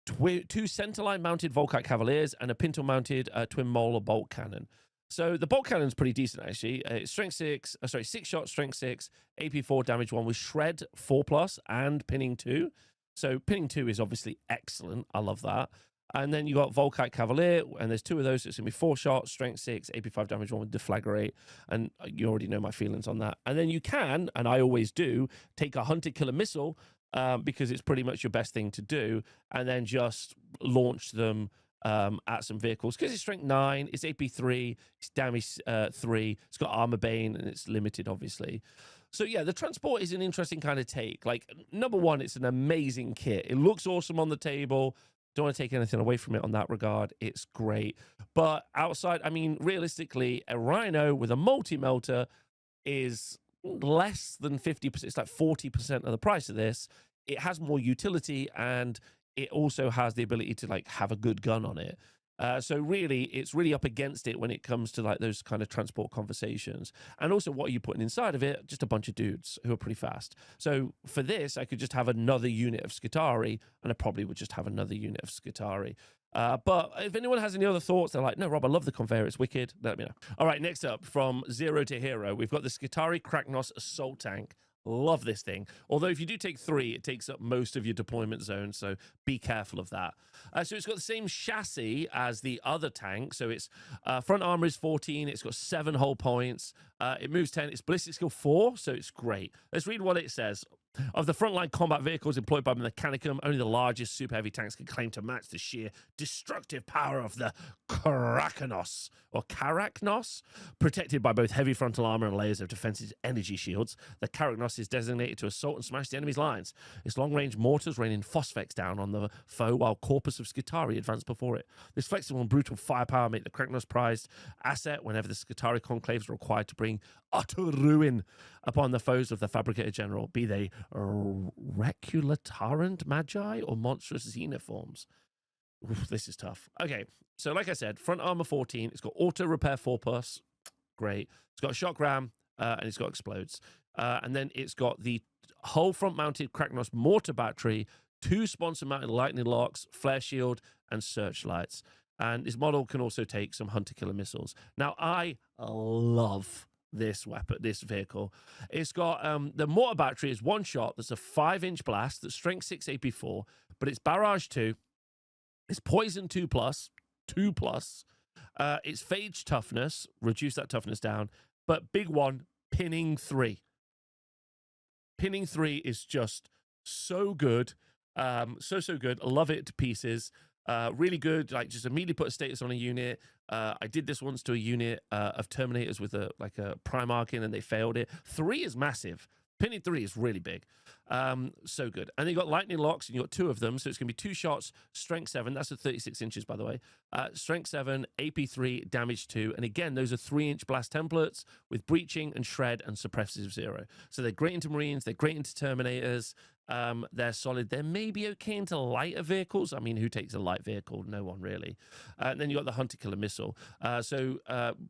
two centerline mounted Volkite Cavaliers and a pintle mounted twin molar bolt cannon. So the bolt cannon's pretty decent actually. It's strength 6, 6 shot, strength 6, AP 4, damage 1 with shred 4+ and pinning 2. So pinning 2 is obviously excellent. I love that. And then you got Volkite Cavalier, and there's 2 of those. So it's going to be 4 shots, strength 6, AP 5, damage 1 with deflagrate. And you already know my feelings on that. And then you can, and I always do, take a hunted killer missile because it's pretty much your best thing to do, and then just launch them at some vehicles. Because it's strength 9, it's AP 3, it's damage 3, it's got armor bane, and it's limited, obviously. So yeah, the transport is an interesting kind of take. Like, number one, it's an amazing kit. It looks awesome on the table. Don't want to take anything away from it on that regard. It's great. But outside, I mean, realistically, a Rhino with a multi-melter is less than 50%. It's like 40% of the price of this. It has more utility, and it also has the ability to like have a good gun on it. So really, it's really up against it when it comes to like those kind of transport conversations. And also, what are you putting inside of it? Just a bunch of dudes who are pretty fast. So for this, I could just have another unit of Skitarii, and I probably would just have another unit of Skitarii. But if anyone has any other thoughts, they're like, no, Rob, I love the Conveyor. It's wicked. Let me know. All right, next up, from zero to hero, we've got the Skitarii Karacnos Assault Tank. Love this thing. Although if you do take 3, it takes up most of your deployment zone, so be careful of that. So it's got the same chassis as the other tank. So its front armor is 14. It's got 7 hull points. It moves 10. It's ballistic skill 4, so it's great. Let's read what it says. Of the frontline combat vehicles employed by Mechanicum, only the largest super heavy tanks can claim to match the sheer destructive power of the Karacnos, or Karacnos. Protected by both heavy frontal armor and layers of defensive energy shields, the Karacnos is designated to assault and smash the enemy's lines. Its long-range mortars rain in phosphex down on the foe, while Corpus of Skitarii advance before it. This flexible and brutal firepower make the Karacnos prized asset whenever the Skitarii Conclaves are required to bring utter ruin upon the foes of the Fabricator General, be they Reculatarant Magi or monstrous xenoforms. Oof, this is tough. Okay, so like I said, front armor 14. It's got auto repair 4+. Great. It's got a shock ram, and it's got explodes. And then it's got the whole front-mounted Karacnos mortar battery, 2 sponsor-mounted lightning locks, flare shield, and searchlights. And this model can also take some hunter-killer missiles. Now, I love this weapon, this vehicle. It's got the mortar battery is 1 shot. That's a 5-inch blast. That's strength 6, AP 4, but it's barrage 2. It's poison 2+, 2+. It's phage toughness, reduce that toughness down. But big one, pinning 3. Pinning 3 is just so good. So good. I love it to pieces. Really good. Like, just immediately put a status on a unit. I did this once to a unit of Terminators with a Primarch in, and they failed it. 3 is massive. Pinning 3 is really big. So good. And you got lightning locks, and you got 2 of them. So it's going to be 2 shots, strength 7. That's at 36 inches, by the way. Strength 7, AP 3, damage 2. And again, those are 3-inch blast templates with breaching and shred and suppressive 0. So they're great into Marines. They're great into Terminators. They're solid. They're maybe okay into lighter vehicles. I mean, who takes a light vehicle? No one really. And then you got the hunter killer missile. So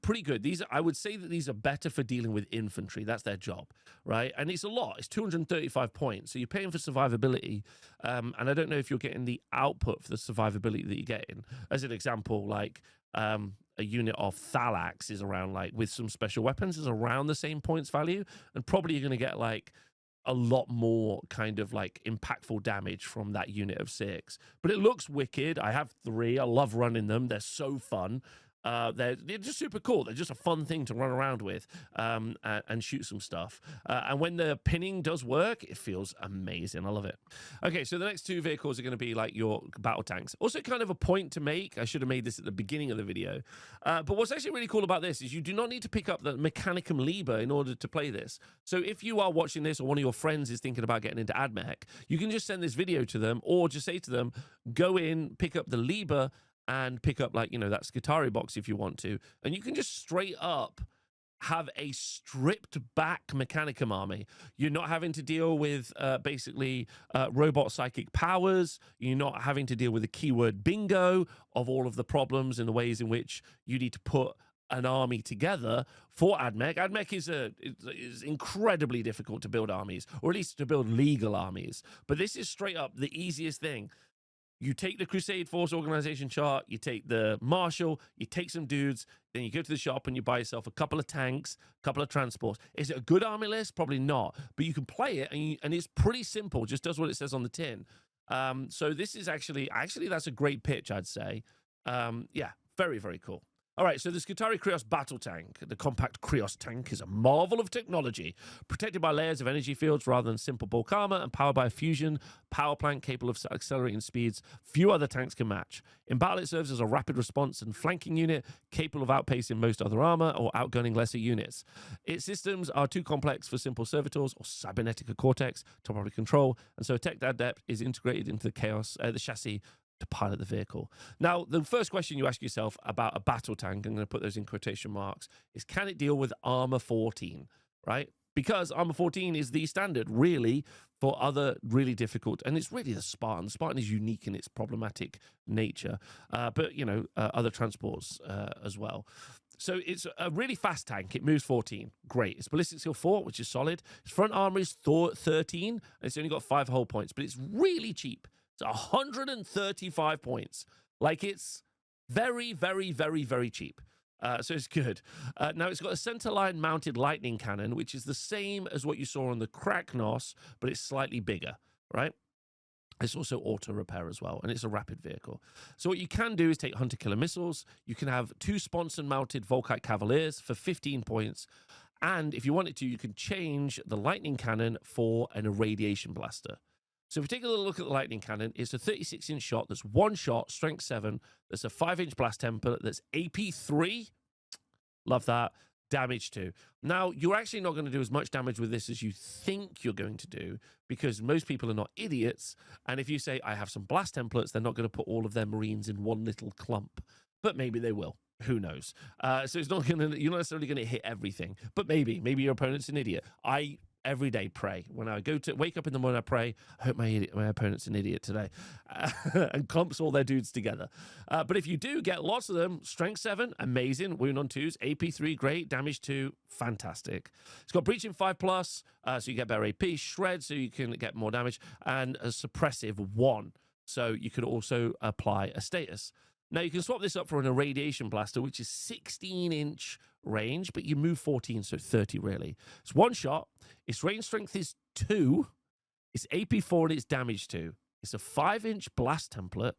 pretty good. These, I would say that these are better for dealing with infantry. That's their job, right? And it's a lot. It's 235 points. So you're paying for survivability. And I don't know if you're getting the output for the survivability that you're getting. As an example, like a unit of Thalax is around, like, with some special weapons, is around the same points value. And probably you're going to get like a lot more kind of like impactful damage from that unit of 6. But it looks wicked. I have 3. I love running them. They're so fun. They're just super cool. They're just a fun thing to run around with and shoot some stuff. And when the pinning does work, it feels amazing. I love it. Okay, so the next 2 vehicles are going to be like your battle tanks. Also kind of a point to make. I should have made this at the beginning of the video. But what's actually really cool about this is you do not need to pick up the Mechanicum Liber in order to play this. So if you are watching this, or one of your friends is thinking about getting into AdMech, you can just send this video to them, or just say to them, go in, pick up the Liber, and pick up, like, you know, that Skitarii box if you want to. And you can just straight up have a stripped back Mechanicum army. You're not having to deal with basically robot psychic powers. You're not having to deal with the keyword bingo of all of the problems and the ways in which you need to put an army together for AdMech. AdMech is incredibly difficult to build armies, or at least to build legal armies. But this is straight up the easiest thing. You take the Crusade Force organization chart, you take the Marshal, you take some dudes, then you go to the shop and you buy yourself a couple of tanks, a couple of transports. Is it a good army list? Probably not. But you can play it, and it's pretty simple. Just does what it says on the tin. So this is actually that's a great pitch, I'd say. Yeah, very, very cool. All right, so the Skitarii Krios battle tank. The compact Krios tank is a marvel of technology, protected by layers of energy fields rather than simple bulk armor, and powered by a fusion power plant capable of accelerating speeds few other tanks can match. In battle, it serves as a rapid response and flanking unit, capable of outpacing most other armor or outgunning lesser units. Its systems are too complex for simple servitors or cybernetic cortex to properly control, and so Tech Adept is integrated into the chassis to pilot the vehicle. Now, the first question you ask yourself about a battle tank, I'm going to put those in quotation marks, is can it deal with armor 14, right? Because armor 14 is the standard, really, for other really difficult, and it's really the Spartan. The Spartan is unique in its problematic nature, but, you know, other transports as well. So it's a really fast tank. It moves 14. Great. Its ballistic skill 4, which is solid. Its front armor is 13, and it's only got 5 hull points, but it's really cheap. It's 135 points. Like, it's very, very, very, very cheap. So it's good. Now, it's got a centerline mounted lightning cannon, which is the same as what you saw on the Karacnos, but it's slightly bigger, right? It's also auto repair as well, and it's a rapid vehicle. So what you can do is take hunter killer missiles. You can have 2 sponson mounted Volkite Cavaliers for 15 points. And if you wanted to, you can change the lightning cannon for an irradiation blaster. So if we take a little look at the lightning cannon, it's a 36-inch shot that's 1 shot, strength 7. That's a 5-inch blast template. That's AP 3. Love that. Damage 2. Now, you're actually not going to do as much damage with this as you think you're going to do, because most people are not idiots. And if you say, I have some blast templates, they're not going to put all of their Marines in one little clump. But maybe they will. Who knows? So it's not going to, you're not necessarily going to hit everything. But maybe your opponent's an idiot. I every day pray. When I go to wake up in the morning, I pray, I hope my opponent's an idiot today, and clumps all their dudes together. But if you do get lots of them, strength 7, amazing. Wound on 2s, AP 3, great. Damage 2, fantastic. It's got breaching 5+, so you get better AP, shred, so you can get more damage, and a suppressive 1, so you could also apply a status. Now, you can swap this up for an irradiation blaster, which is 16-inch range, but you move 14, so 30, really. It's 1 shot. Its range strength is 2. It's AP 4, and it's damage 2. It's a 5-inch blast template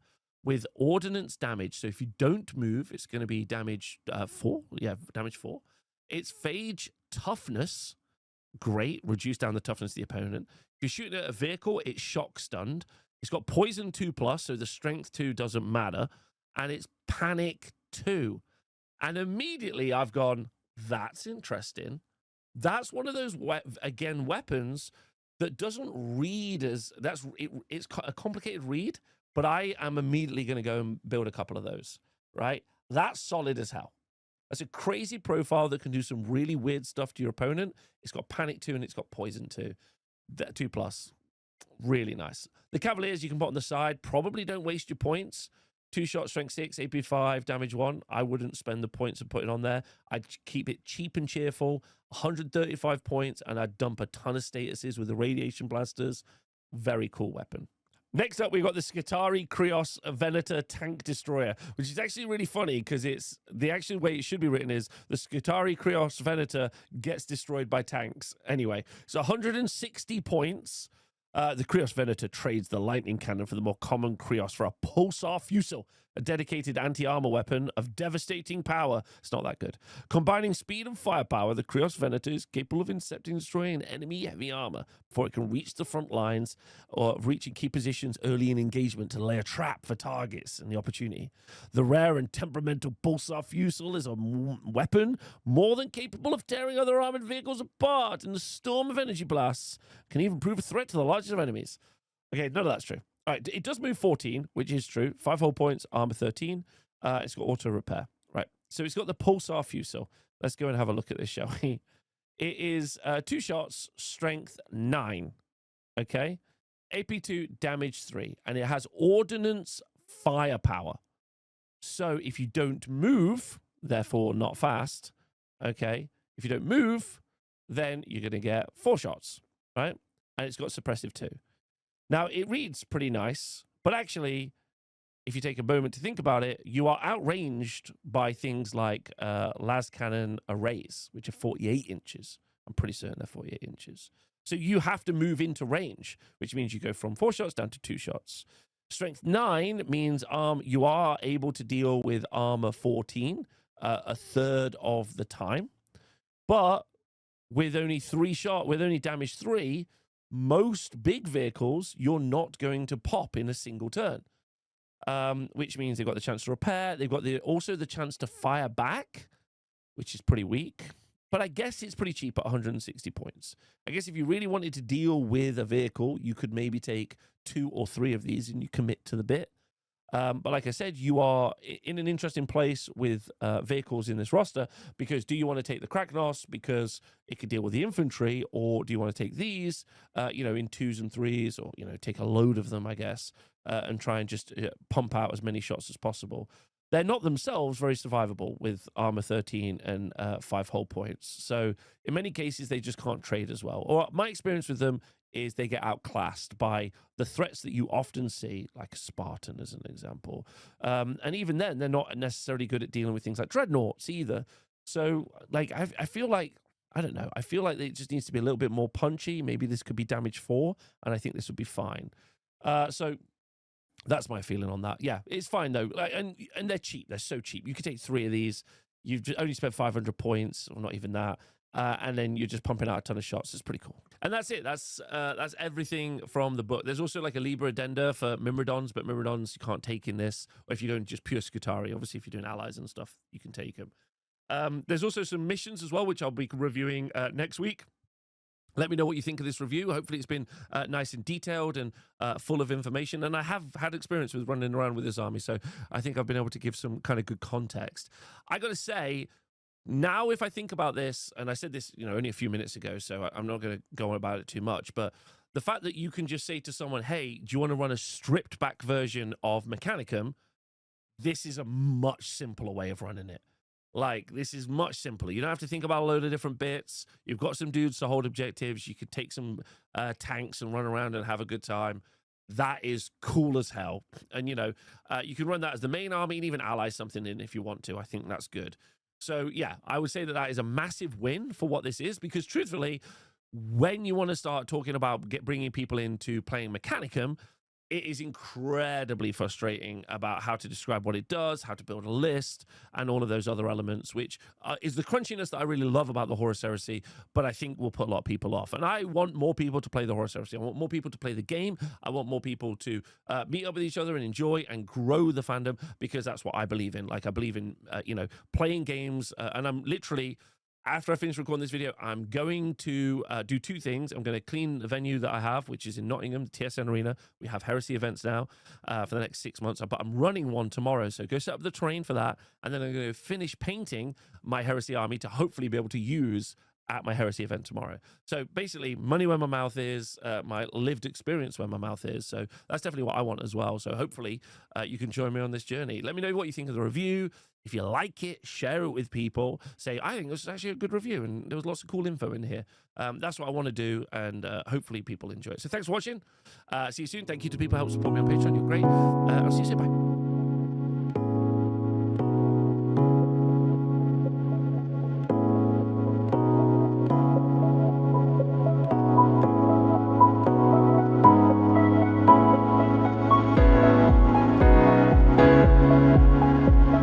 with ordnance damage. So if you don't move, it's going to be damage 4. Yeah, damage 4. It's phage toughness. Great. Reduce down the toughness of the opponent. If you're shooting at a vehicle, it's shock stunned. It's got poison 2+, so the strength 2 doesn't matter. And it's panic 2. And immediately I've gone, that's interesting. That's one of those, weapons that doesn't read as, it's a complicated read, but I am immediately going to go and build a couple of those, right? That's solid as hell. That's a crazy profile that can do some really weird stuff to your opponent. It's got panic 2 and it's got poison 2. That 2+. Really nice. The Cavaliers you can put on the side. Probably don't waste your points. 2 shot, strength 6, AP 5, damage 1. I wouldn't spend the points and put it on there. I'd keep it cheap and cheerful. 135 points, and I'd dump a ton of statuses with the radiation blasters. Very cool weapon. Next up, we've got the Skitarii Krios Venator Tank Destroyer, which is actually really funny because it's the actual way it should be written is the Skitarii Krios Venator gets destroyed by tanks. Anyway, so 160 points. The Krios Venator trades the lightning cannon for the more common Krios for a pulsar fusel, a dedicated anti-armor weapon of devastating power. It's not that good. Combining speed and firepower, the Krios Venator is capable of intercepting and destroying enemy heavy armor before it can reach the front lines or reaching key positions early in engagement to lay a trap for targets and the opportunity. The rare and temperamental pulsar fusel is a weapon more than capable of tearing other armored vehicles apart in the storm of energy blasts. Can even prove a threat to the largest of enemies. Okay, none of that's true. All right, it does move 14, which is true. 5 hull points, armor 13. It's got auto repair. Right, so it's got the pulsar fusel. Let's go and have a look at this, shall we? It is 2 shots, strength 9. Okay, AP 2, damage 3, and it has ordnance firepower. So if you don't move, therefore not fast. Okay. If you don't move, then you're going to get 4 shots, right? And it's got suppressive 2. Now, it reads pretty nice, but actually, if you take a moment to think about it, you are outranged by things like las cannon arrays, which are 48 inches. I'm pretty certain they're 48 inches. So you have to move into range, which means you go from 4 shots down to 2 shots. Strength 9 means you are able to deal with armor 14 a third of the time. But with only damage 3, most big vehicles, you're not going to pop in a single turn. Which means they've got the chance to repair. They've got also the chance to fire back, which is pretty weak. But I guess it's pretty cheap at 160 points. I guess if you really wanted to deal with a vehicle, you could maybe take 2 or 3 of these and you commit to the bit. But like I said, you are in an interesting place with vehicles in this roster, because do you want to take the Karacnos because it could deal with the infantry, or do you want to take these, in 2s and 3s, or, take a load of them, I guess, and try and just pump out as many shots as possible. They're not themselves very survivable with armor 13 and 5 hull points. So in many cases, they just can't trade as well. Or my experience with them is they get outclassed by the threats that you often see, like a Spartan as an example. And even then, they're not necessarily good at dealing with things like dreadnoughts either. So like, I feel like, I don't know, I feel like it just needs to be a little bit more punchy. Maybe this could be damage 4, and I think this would be fine. So that's my feeling on that. Yeah, it's fine though. And they're cheap. They're so cheap. You could take 3 of these. You've only spent 500 points, or not even that. And then you're just pumping out a ton of shots. It's pretty cool. And that's it. That's everything from the book. There's also like a Liber Addenda for Myrmidons, but Myrmidons you can't take in this. Or if you're going just pure Skitarii, obviously if you're doing allies and stuff, you can take them. There's also some missions as well, which I'll be reviewing next week. Let me know what you think of this review. Hopefully it's been nice and detailed and full of information. And I have had experience with running around with this army, so I think I've been able to give some kind of good context. I got to say, now if I think about this, and I said this only a few minutes ago, so I'm not going to go on about it too much, but the fact that you can just say to someone, hey, do you want to run a stripped back version of Mechanicum? This is a much simpler way of running it. Like, this is much simpler. You don't have to think about a load of different bits. You've got some dudes to hold objectives. You could take some tanks and run around and have a good time. That is cool as hell. And, you can run that as the main army and even ally something in if you want to. I think that's good. So, yeah, I would say that is a massive win for what this is, because truthfully, when you want to start talking about bringing people into playing Mechanicum, it is incredibly frustrating about how to describe what it does, how to build a list, and all of those other elements, which is the crunchiness that I really love about the Horus Heresy, but I think will put a lot of people off. And I want more people to play the Horus Heresy. I want more people to play the game. I want more people to meet up with each other and enjoy and grow the fandom, because that's what I believe in. Like, I believe in, playing games, and I'm literally... After I finish recording this video, I'm going to do 2 things. I'm going to clean the venue that I have, which is in Nottingham, the TSN Arena. We have Heresy events now for the next 6 months, but I'm running one tomorrow. So go set up the terrain for that. And then I'm going to finish painting my Heresy army to hopefully be able to use at my Heresy event tomorrow. So basically, money where my mouth is, my lived experience where my mouth is. So that's definitely what I want as well. So hopefully you can join me on this journey. Let me know what you think of the review. If you like it, share it with people. Say, I think this is actually a good review, and there was lots of cool info in here. That's what I want to do, and hopefully people enjoy it. So thanks for watching. See you soon. Thank you to people who help support me on Patreon. You're great. I'll see you soon. Bye.